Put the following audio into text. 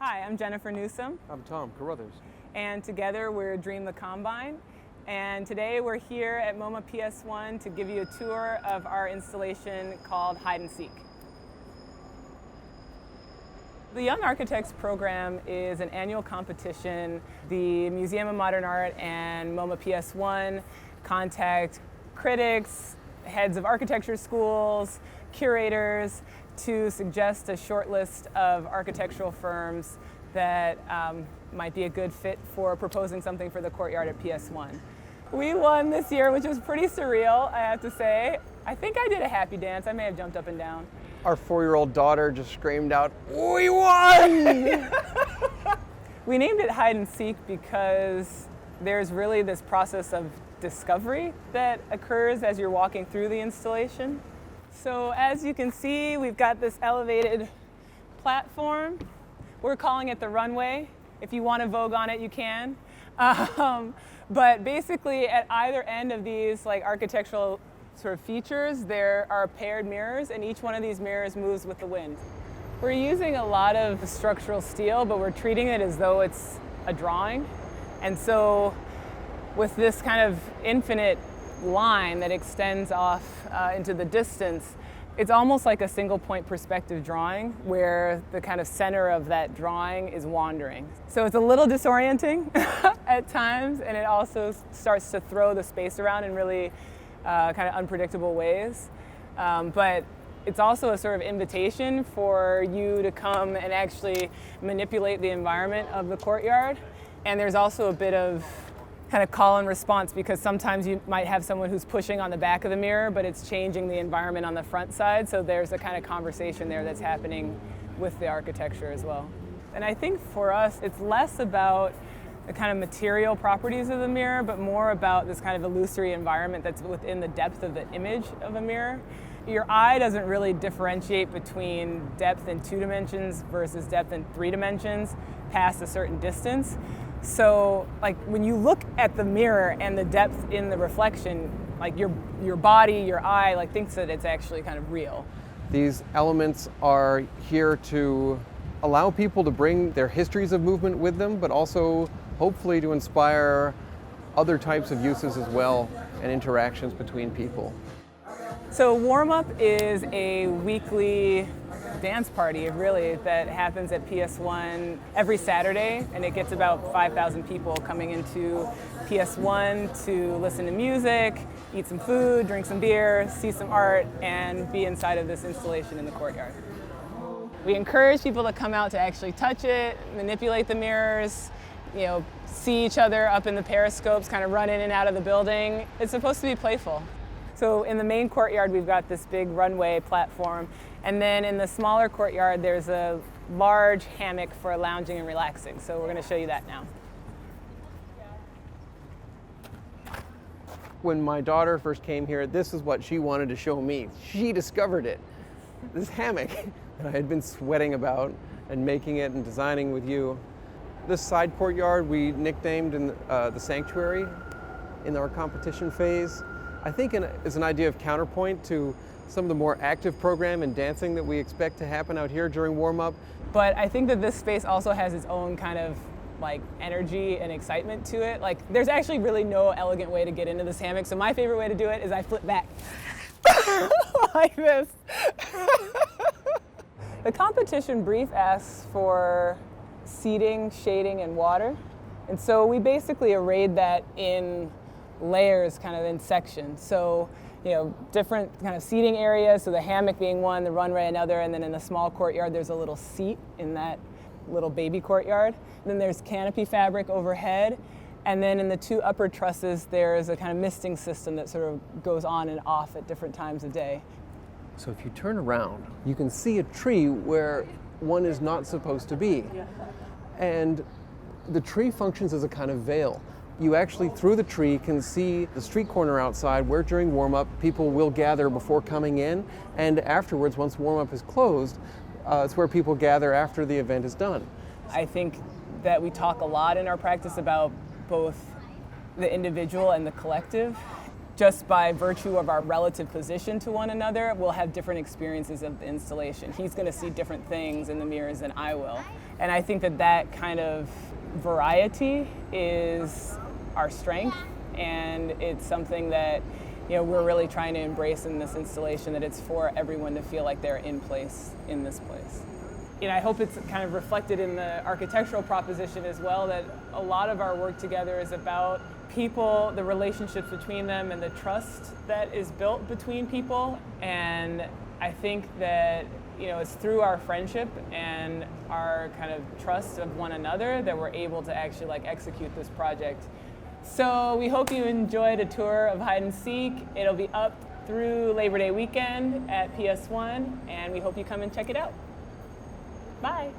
Hi, I'm Jennifer Newsom, I'm Tom Carruthers. and together we're Dream the Combine. And today we're here at MoMA PS1 to give you a tour of our installation called Hide and Seek. The Young Architects program is an annual competition. The Museum of Modern Art and MoMA PS1 contact critics, heads of architecture schools, curators to suggest a short list of architectural firms that might be a good fit for proposing something for the courtyard at PS1. We won this year, which was pretty surreal, I have to say. I think I did a happy dance. I may have jumped up and down. Our 4-year-old daughter just screamed out, "We won!" We named it Hide and Seek because there's really this process of discovery that occurs as you're walking through the installation. So as you can see, we've got this elevated platform. We're calling it the runway. If you want to vogue on it, you can. But basically at either end of these architectural sort of features, there are paired mirrors, and each one of these mirrors moves with the wind. We're using a lot of structural steel, but we're treating it as though it's a drawing. And so with this kind of infinite line that extends off into the distance, it's almost like a single point perspective drawing where the kind of center of that drawing is wandering. So it's a little disorienting at times, and it also starts to throw the space around in really kind of unpredictable ways. But it's also a sort of invitation for you to come and actually manipulate the environment of the courtyard. And there's also a bit of kind of call and response, because sometimes you might have someone who's pushing on the back of the mirror, but it's changing the environment on the front side. So there's a kind of conversation there that's happening with the architecture as well. And I think for us, it's less about the kind of material properties of the mirror, but more about this kind of illusory environment that's within the depth of the image of a mirror. Your eye doesn't really differentiate between depth in 2 dimensions versus depth in 3 dimensions past a certain distance. So when you look at the mirror and the depth in the reflection, your body, your eye thinks that it's actually kind of real. These elements are here to allow people to bring their histories of movement with them, but also hopefully to inspire other types of uses as well and interactions between people. So Warm Up is a weekly dance party, really, that happens at PS1 every Saturday, and it gets about 5,000 people coming into PS1 to listen to music, eat some food, drink some beer, see some art, and be inside of this installation in the courtyard. We encourage people to come out to actually touch it, manipulate the mirrors, see each other up in the periscopes, kind of run in and out of the building. It's supposed to be playful. So in the main courtyard, we've got this big runway platform, and then in the smaller courtyard, there's a large hammock for lounging and relaxing. So we're going to show you that now. When my daughter first came here, this is what she wanted to show me. She discovered it, this hammock that I had been sweating about and making it and designing with you. This side courtyard we nicknamed in the sanctuary in our competition phase. I think is an idea of counterpoint to some of the more active program and dancing that we expect to happen out here during warm-up. But I think that this space also has its own kind of energy and excitement to it. There's actually really no elegant way to get into this hammock, so my favorite way to do it is I flip back like this. The competition brief asks for seating, shading, and water, and so we basically arrayed that in layers, kind of in sections. So, different kind of seating areas, so the hammock being one, the runway another, and then in the small courtyard there's a little seat in that little baby courtyard. Then there's canopy fabric overhead, and then in the 2 upper trusses there's a kind of misting system that sort of goes on and off at different times of day. So if you turn around, you can see a tree where one is not supposed to be. And the tree functions as a kind of veil. You actually, through the tree, can see the street corner outside where during warm-up people will gather before coming in, and afterwards, once warm-up is closed, it's where people gather after the event is done. I think that we talk a lot in our practice about both the individual and the collective. just by virtue of our relative position to one another, we'll have different experiences of the installation. He's going to see different things in the mirrors than I will. And I think that that kind of variety is our strength, and it's something that we're really trying to embrace in this installation, that it's for everyone to feel like they're in place in this place. I hope it's kind of reflected in the architectural proposition as well, that a lot of our work together is about people, the relationships between them, and the trust that is built between people. And I think that it's through our friendship and our kind of trust of one another that we're able to actually execute this project. So we hope you enjoyed a tour of Hide and Seek. It'll be up through Labor Day weekend at PS1, and we hope you come and check it out. Bye.